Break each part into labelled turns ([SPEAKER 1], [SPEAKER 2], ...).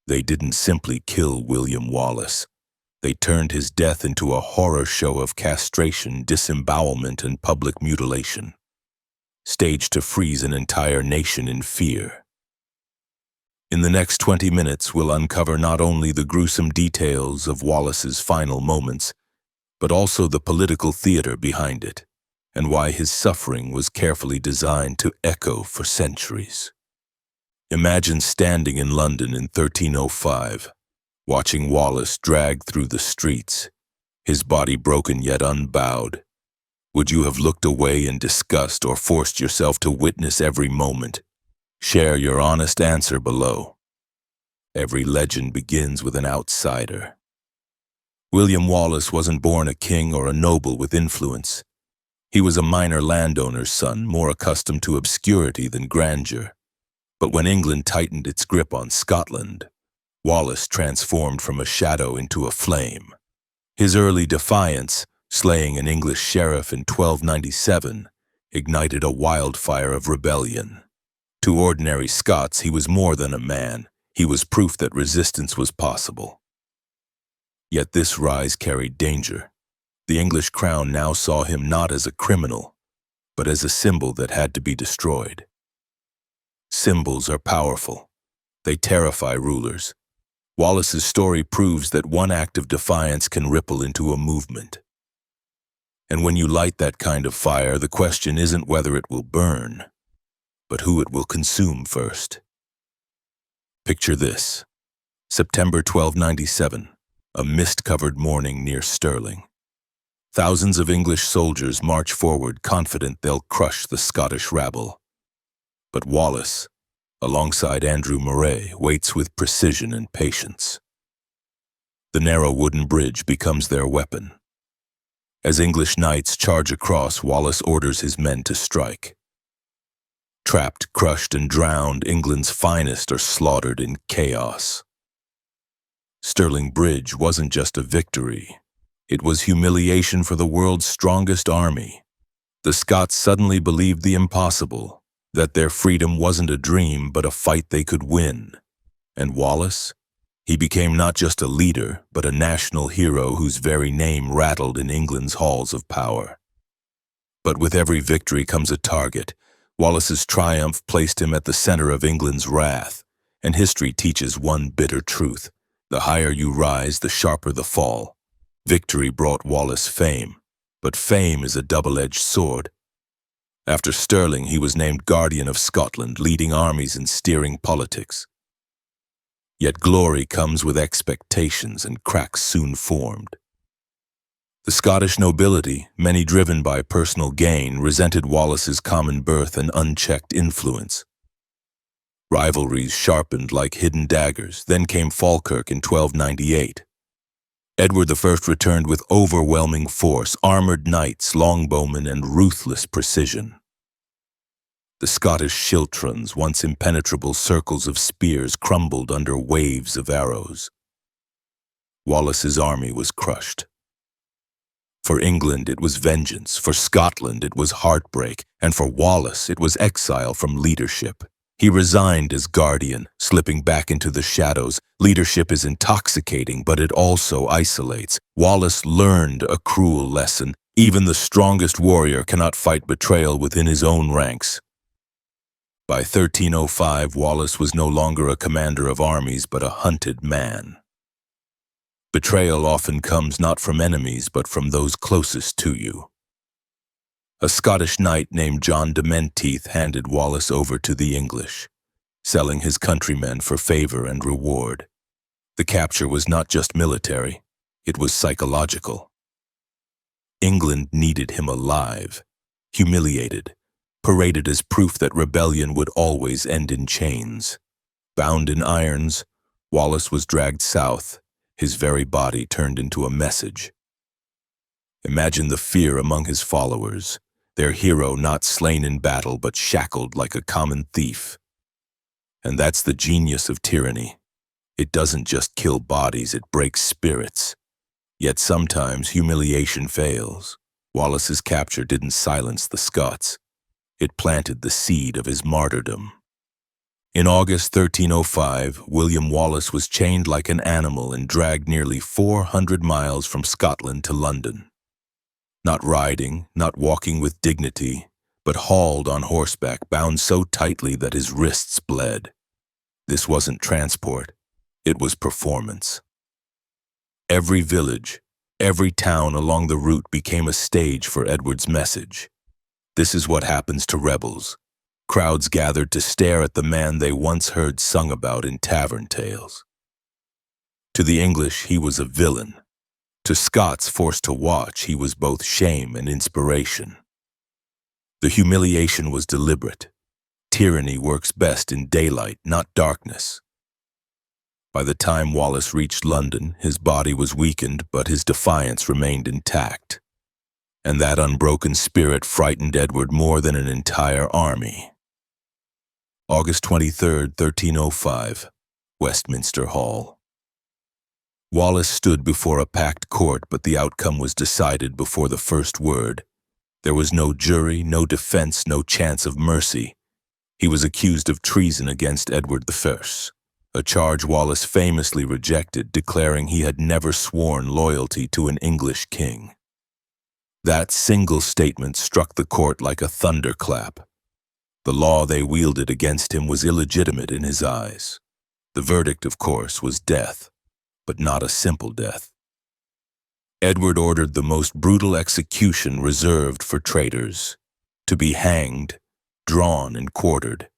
[SPEAKER 1] They didn't simply kill William Wallace. They turned his death into a horror show of castration, disembowelment, and public mutilation, staged to freeze an entire nation in fear. In the next 20 minutes, we'll uncover not only the gruesome details of Wallace's final moments, but also the political theater behind it, and why his suffering was carefully designed to echo for centuries. Imagine standing in London in 1305, watching Wallace drag through the streets, his body broken yet unbowed. Would you have looked away in disgust or forced yourself to witness every moment? Share your honest answer below. Every legend begins with an outsider. William Wallace wasn't born a king or a noble with influence. He was a minor landowner's son, more accustomed to obscurity than grandeur. But when England tightened its grip on Scotland, Wallace transformed from a shadow into a flame. His early defiance, slaying an English sheriff in 1297, ignited a wildfire of rebellion. To ordinary Scots, he was more than a man. He was proof that resistance was possible. Yet this rise carried danger. The English crown now saw him not as a criminal, but as a symbol that had to be destroyed. Symbols are powerful. They terrify rulers. Wallace's story proves that one act of defiance can ripple into a movement. And when you light that kind of fire, the question isn't whether it will burn, but who it will consume first. Picture this: September 1297, a mist-covered morning near Stirling. Thousands of English soldiers march forward, confident they'll crush the Scottish rabble. But Wallace, alongside Andrew Murray, waits with precision and patience. The narrow wooden bridge becomes their weapon. As English knights charge across, Wallace orders his men to strike. Trapped, crushed, and drowned, England's finest are slaughtered in chaos. Stirling Bridge wasn't just a victory. It was humiliation for the world's strongest army. The Scots suddenly believed the impossible, that their freedom wasn't a dream but a fight they could win. And Wallace? He became not just a leader, but a national hero whose very name rattled in England's halls of power. But with every victory comes a target. Wallace's triumph placed him at the center of England's wrath, and history teaches one bitter truth: the higher you rise, the sharper the fall. Victory brought Wallace fame, but fame is a double-edged sword. After Stirling, he was named Guardian of Scotland, leading armies and steering politics. Yet glory comes with expectations, and cracks soon formed. The Scottish nobility, many driven by personal gain, resented Wallace's common birth and unchecked influence. Rivalries sharpened like hidden daggers. Then came Falkirk in 1298. Edward I returned with overwhelming force, armored knights, longbowmen, and ruthless precision. The Scottish schiltrons, once impenetrable circles of spears, crumbled under waves of arrows. Wallace's army was crushed. For England, it was vengeance. For Scotland, it was heartbreak. And for Wallace, it was exile from leadership. He resigned as guardian, slipping back into the shadows. Leadership is intoxicating, but it also isolates. Wallace learned a cruel lesson. Even the strongest warrior cannot fight betrayal within his own ranks. By 1305, Wallace was no longer a commander of armies, but a hunted man. Betrayal often comes not from enemies, but from those closest to you. A Scottish knight named John de Menteith handed Wallace over to the English, selling his countrymen for favor and reward. The capture was not just military, it was psychological. England needed him alive, humiliated, paraded as proof that rebellion would always end in chains. Bound in irons, Wallace was dragged south, his very body turned into a message. Imagine the fear among his followers, their hero not slain in battle but shackled like a common thief. And that's the genius of tyranny. It doesn't just kill bodies, it breaks spirits. Yet sometimes humiliation fails. Wallace's capture didn't silence the Scots. It planted the seed of his martyrdom. In August 1305, William Wallace was chained like an animal and dragged nearly 400 miles from Scotland to London. Not riding, not walking with dignity, but hauled on horseback, bound so tightly that his wrists bled. This wasn't transport, it was performance. Every village, every town along the route became a stage for Edward's message. This is what happens to rebels. Crowds gathered to stare at the man they once heard sung about in tavern tales. To the English, he was a villain. To Scots forced to watch, he was both shame and inspiration. The humiliation was deliberate. Tyranny works best in daylight, not darkness. By the time Wallace reached London, his body was weakened, but his defiance remained intact. And that unbroken spirit frightened Edward more than an entire army. August 23, 1305, Westminster Hall. Wallace stood before a packed court, but the outcome was decided before the first word. There was no jury, no defense, no chance of mercy. He was accused of treason against Edward I, a charge Wallace famously rejected, declaring he had never sworn loyalty to an English king. That single statement struck the court like a thunderclap. The law they wielded against him was illegitimate in his eyes. The verdict, of course, was death, but not a simple death. Edward ordered the most brutal execution reserved for traitors, to be hanged, drawn, and quartered.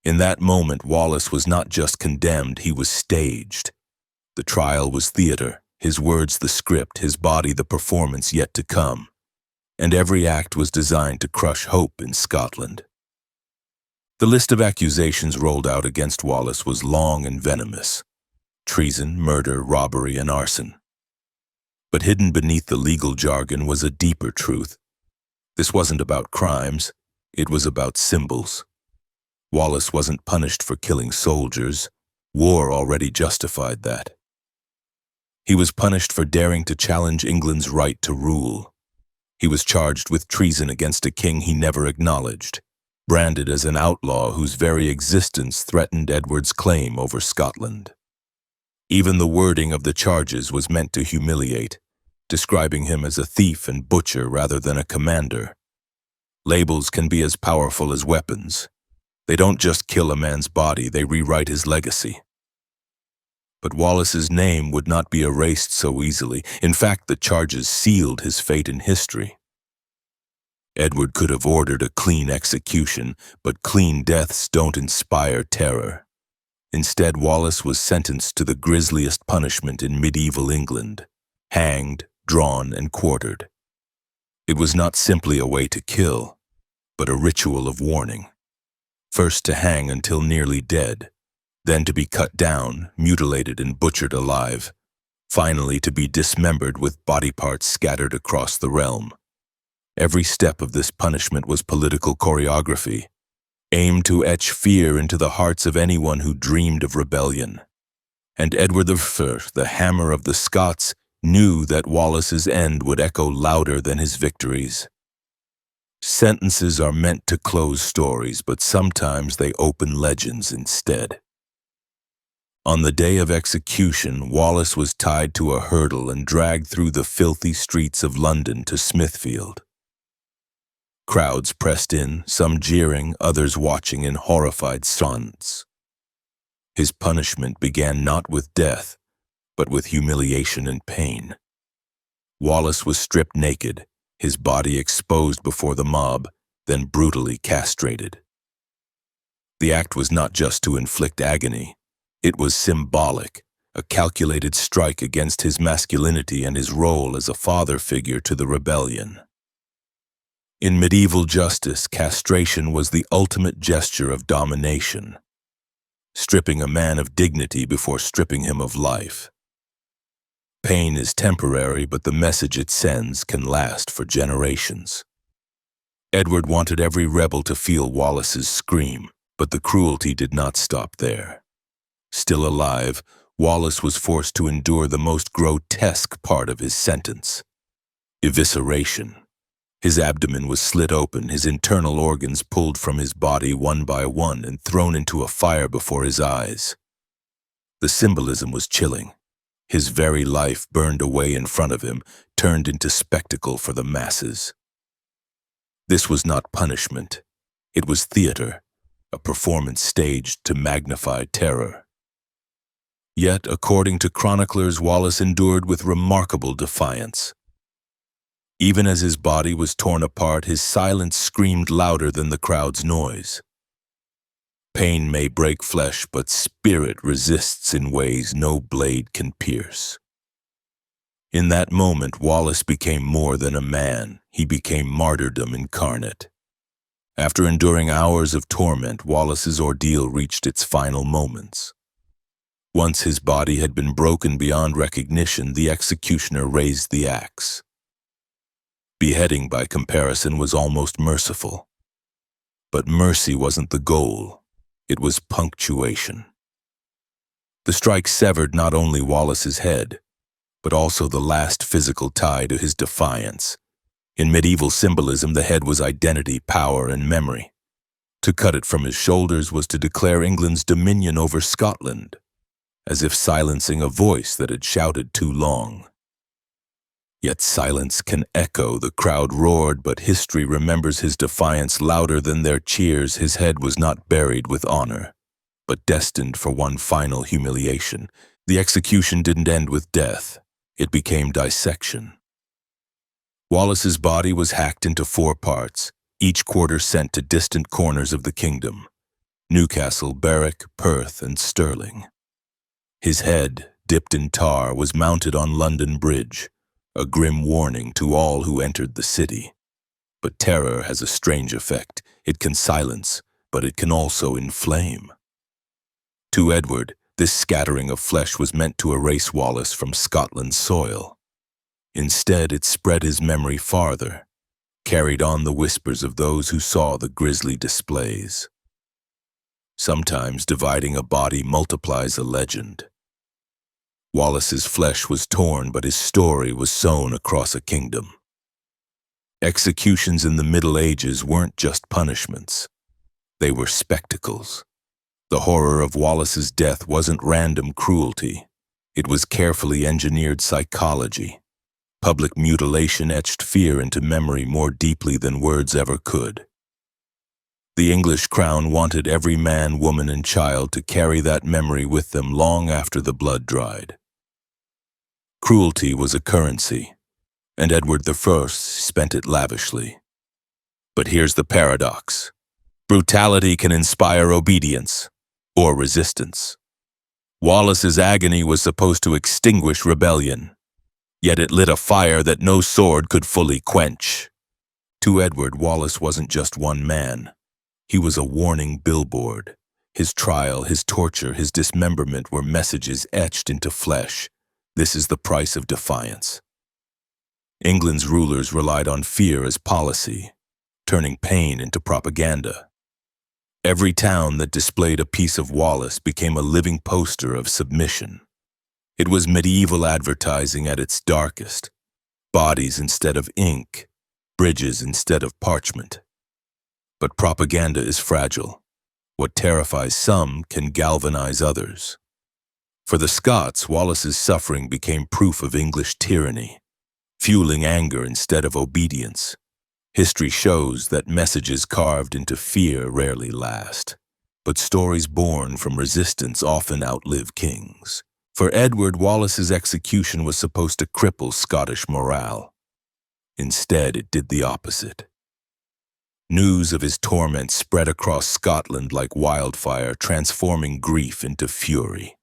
[SPEAKER 1] In that moment, Wallace was not just condemned, he was staged. The trial was theater, his words the script, his body the performance yet to come. And every act was designed to crush hope in Scotland. The list of accusations rolled out against Wallace was long and venomous. Treason, murder, robbery, and arson. But hidden beneath the legal jargon was a deeper truth. This wasn't about crimes, it was about symbols. Wallace wasn't punished for killing soldiers. War already justified that. He was punished for daring to challenge England's right to rule. He was charged with treason against a king he never acknowledged, branded as an outlaw whose very existence threatened Edward's claim over Scotland. Even the wording of the charges was meant to humiliate, describing him as a thief and butcher rather than a commander. Labels can be as powerful as weapons. They don't just kill a man's body, they rewrite his legacy. But Wallace's name would not be erased so easily. In fact, the charges sealed his fate in history. Edward could have ordered a clean execution, but clean deaths don't inspire terror. Instead, Wallace was sentenced to the grisliest punishment in medieval England, hanged, drawn, and quartered. It was not simply a way to kill, but a ritual of warning. First to hang until nearly dead, then to be cut down, mutilated, and butchered alive, finally to be dismembered with body parts scattered across the realm. Every step of this punishment was political choreography, aimed to etch fear into the hearts of anyone who dreamed of rebellion. And Edward I, the hammer of the Scots, knew that Wallace's end would echo louder than his victories. Sentences are meant to close stories, but sometimes they open legends instead. On the day of execution, Wallace was tied to a hurdle and dragged through the filthy streets of London to Smithfield. Crowds pressed in, some jeering, others watching in horrified silence. His punishment began not with death, but with humiliation and pain. Wallace was stripped naked, his body exposed before the mob, then brutally castrated. The act was not just to inflict agony, it was symbolic, a calculated strike against his masculinity and his role as a father figure to the rebellion. In medieval justice, castration was the ultimate gesture of domination, stripping a man of dignity before stripping him of life. Pain is temporary, but the message it sends can last for generations. Edward wanted every rebel to feel Wallace's scream, but the cruelty did not stop there. Still alive, Wallace was forced to endure the most grotesque part of his sentence: evisceration. His abdomen was slit open, his internal organs pulled from his body one by one and thrown into a fire before his eyes. The symbolism was chilling. His very life burned away in front of him, turned into spectacle for the masses. This was not punishment. It was theater, a performance staged to magnify terror. Yet, according to chroniclers, Wallace endured with remarkable defiance. Even as his body was torn apart, his silence screamed louder than the crowd's noise. Pain may break flesh, but spirit resists in ways no blade can pierce. In that moment, Wallace became more than a man. He became martyrdom incarnate. After enduring hours of torment, Wallace's ordeal reached its final moments. Once his body had been broken beyond recognition, the executioner raised the axe. Beheading, by comparison, was almost merciful. But mercy wasn't the goal. It was punctuation. The strike severed not only Wallace's head, but also the last physical tie to his defiance. In medieval symbolism, the head was identity, power, and memory. To cut it from his shoulders was to declare England's dominion over Scotland, as if silencing a voice that had shouted too long. Yet silence can echo. The crowd roared, but history remembers his defiance louder than their cheers. His head was not buried with honor, but destined for one final humiliation. The execution didn't end with death. It became dissection. Wallace's body was hacked into 4 parts, each quarter sent to distant corners of the kingdom: Newcastle, Berwick, Perth, and Stirling. His head, dipped in tar, was mounted on London Bridge, a grim warning to all who entered the city. But terror has a strange effect. It can silence, but it can also inflame. To Edward, this scattering of flesh was meant to erase Wallace from Scotland's soil. Instead, it spread his memory farther, carried on the whispers of those who saw the grisly displays. Sometimes dividing a body multiplies a legend. Wallace's flesh was torn, but his story was sewn across a kingdom. Executions in the Middle Ages weren't just punishments. They were spectacles. The horror of Wallace's death wasn't random cruelty. It was carefully engineered psychology. Public mutilation etched fear into memory more deeply than words ever could. The English crown wanted every man, woman, and child to carry that memory with them long after the blood dried. Cruelty was a currency, and Edward I spent it lavishly. But here's the paradox. Brutality can inspire obedience or resistance. Wallace's agony was supposed to extinguish rebellion, yet it lit a fire that no sword could fully quench. To Edward, Wallace wasn't just one man. He was a warning billboard. His trial, his torture, his dismemberment were messages etched into flesh. This is the price of defiance. England's rulers relied on fear as policy, turning pain into propaganda. Every town that displayed a piece of Wallace became a living poster of submission. It was medieval advertising at its darkest. Bodies instead of ink, bridges instead of parchment. But propaganda is fragile. What terrifies some can galvanize others. For the Scots, Wallace's suffering became proof of English tyranny, fueling anger instead of obedience. History shows that messages carved into fear rarely last, but stories born from resistance often outlive kings. For Edward, Wallace's execution was supposed to cripple Scottish morale. Instead, it did the opposite. News of his torment spread across Scotland like wildfire, transforming grief into fury.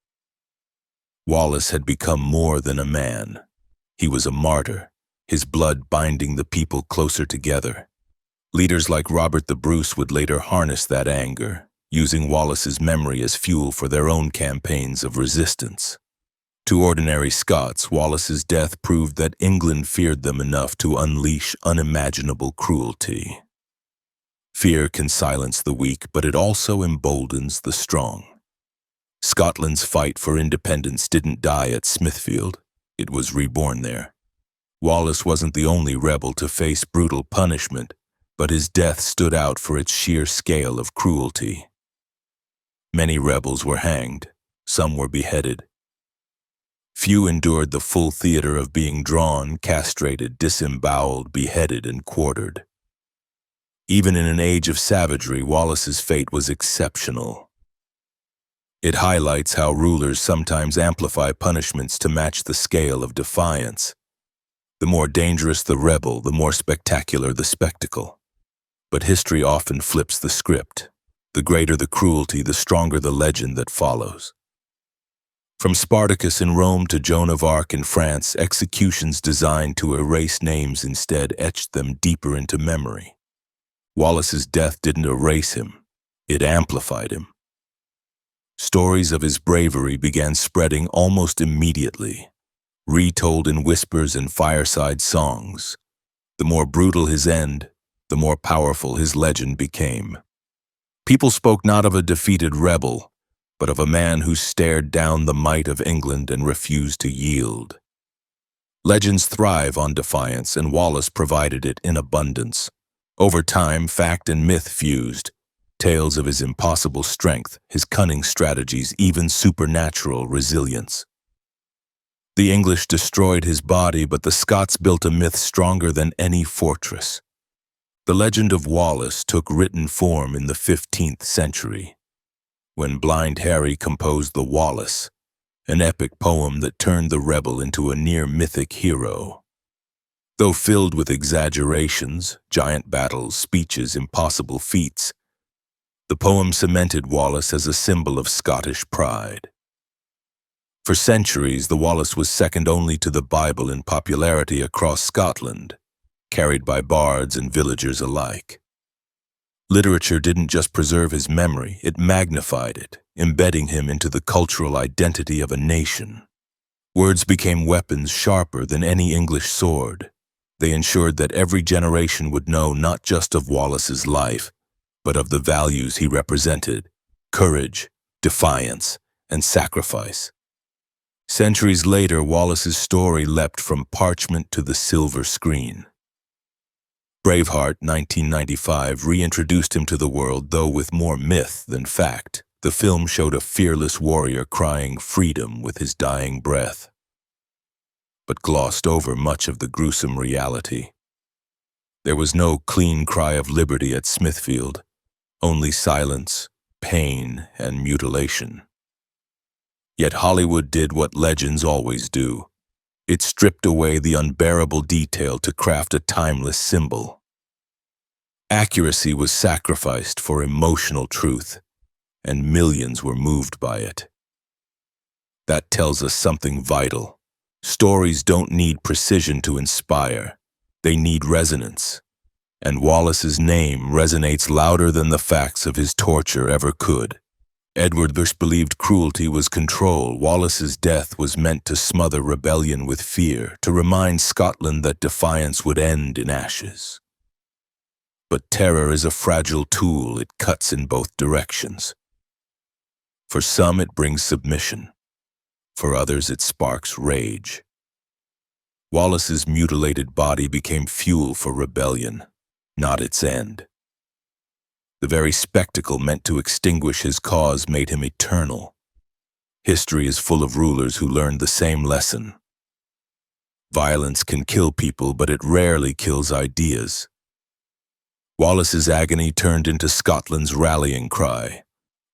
[SPEAKER 1] Wallace had become more than a man. He was a martyr, his blood binding the people closer together. Leaders like Robert the Bruce would later harness that anger, using Wallace's memory as fuel for their own campaigns of resistance. To ordinary Scots, Wallace's death proved that England feared them enough to unleash unimaginable cruelty. Fear can silence the weak, but it also emboldens the strong. Scotland's fight for independence didn't die at Smithfield. It was reborn there. Wallace wasn't the only rebel to face brutal punishment, but his death stood out for its sheer scale of cruelty. Many rebels were hanged, some were beheaded. Few endured the full theater of being drawn, castrated, disemboweled, beheaded, and quartered. Even in an age of savagery, Wallace's fate was exceptional. It highlights how rulers sometimes amplify punishments to match the scale of defiance. The more dangerous the rebel, the more spectacular the spectacle. But history often flips the script. The greater the cruelty, the stronger the legend that follows. From Spartacus in Rome to Joan of Arc in France, executions designed to erase names instead etched them deeper into memory. Wallace's death didn't erase him, it amplified him. Stories of his bravery began spreading almost immediately, retold in whispers and fireside songs. The more brutal his end, the more powerful his legend became. People spoke not of a defeated rebel, but of a man who stared down the might of England and refused to yield. Legends thrive on defiance, and Wallace provided it in abundance. Over time, fact and myth fused. Tales of his impossible strength, his cunning strategies, even supernatural resilience. The English destroyed his body, but the Scots built a myth stronger than any fortress. The legend of Wallace took written form in the 15th century, when Blind Harry composed the Wallace, an epic poem that turned the rebel into a near-mythic hero. Though filled with exaggerations, giant battles, speeches, impossible feats, the poem cemented Wallace as a symbol of Scottish pride. For centuries, the Wallace was second only to the Bible in popularity across Scotland, carried by bards and villagers alike. Literature didn't just preserve his memory, it magnified it, embedding him into the cultural identity of a nation. Words became weapons sharper than any English sword. They ensured that every generation would know not just of Wallace's life, but of the values he represented: courage, defiance, and sacrifice. Centuries later, Wallace's story leapt from parchment to the silver screen. Braveheart, 1995, reintroduced him to the world, though with more myth than fact. The film showed a fearless warrior crying freedom with his dying breath, but glossed over much of the gruesome reality. There was no clean cry of liberty at Smithfield, only silence, pain, and mutilation. Yet Hollywood did what legends always do. It stripped away the unbearable detail to craft a timeless symbol. Accuracy was sacrificed for emotional truth, and millions were moved by it. That tells us something vital. Stories don't need precision to inspire. They need resonance. And Wallace's name resonates louder than the facts of his torture ever could. Edward Bush believed cruelty was control. Wallace's death was meant to smother rebellion with fear, to remind Scotland that defiance would end in ashes. But terror is a fragile tool. It cuts in both directions. For some, it brings submission. For others, it sparks rage. Wallace's mutilated body became fuel for rebellion, not its end. The very spectacle meant to extinguish his cause made him eternal. History is full of rulers who learned the same lesson. Violence can kill people, but it rarely kills ideas. Wallace's agony turned into Scotland's rallying cry,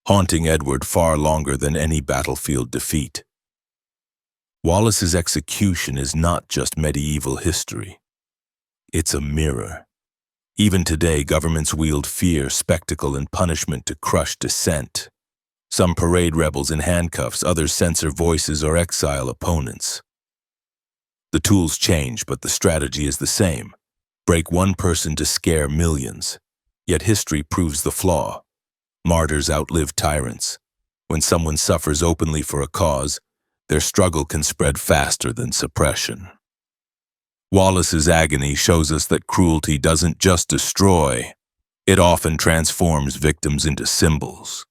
[SPEAKER 1] haunting Edward far longer than any battlefield defeat. Wallace's execution is not just medieval history. It's a mirror. Even today, governments wield fear, spectacle, and punishment to crush dissent. Some parade rebels in handcuffs, others censor voices or exile opponents. The tools change, but the strategy is the same. Break one person to scare millions. Yet history proves the flaw. Martyrs outlive tyrants. When someone suffers openly for a cause, their struggle can spread faster than suppression. Wallace's agony shows us that cruelty doesn't just destroy, it often transforms victims into symbols.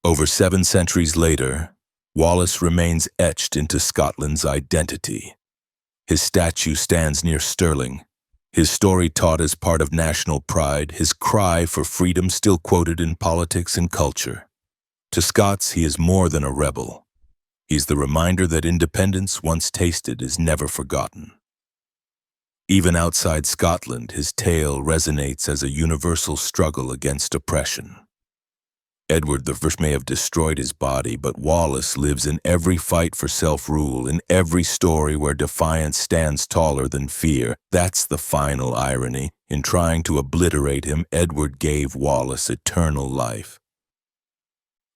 [SPEAKER 1] Over 7 centuries later, Wallace remains etched into Scotland's identity. His statue stands near Stirling. His story taught as part of national pride, his cry for freedom still quoted in politics and culture. To Scots, he is more than a rebel. He's the reminder that independence, once tasted, is never forgotten. Even outside Scotland, his tale resonates as a universal struggle against oppression. Edward I may have destroyed his body, but Wallace lives in every fight for self-rule, in every story where defiance stands taller than fear. That's the final irony. In trying to obliterate him, Edward gave Wallace eternal life.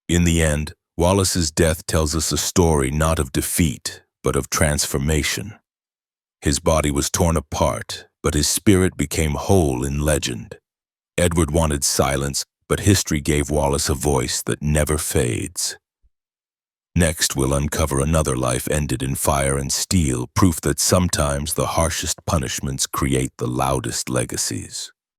[SPEAKER 1] In the end, Wallace's death tells us a story not of defeat, but of transformation. His body was torn apart, but his spirit became whole in legend. Edward wanted silence, but history gave Wallace a voice that never fades. Next, we'll uncover another life ended in fire and steel, proof that sometimes the harshest punishments create the loudest legacies.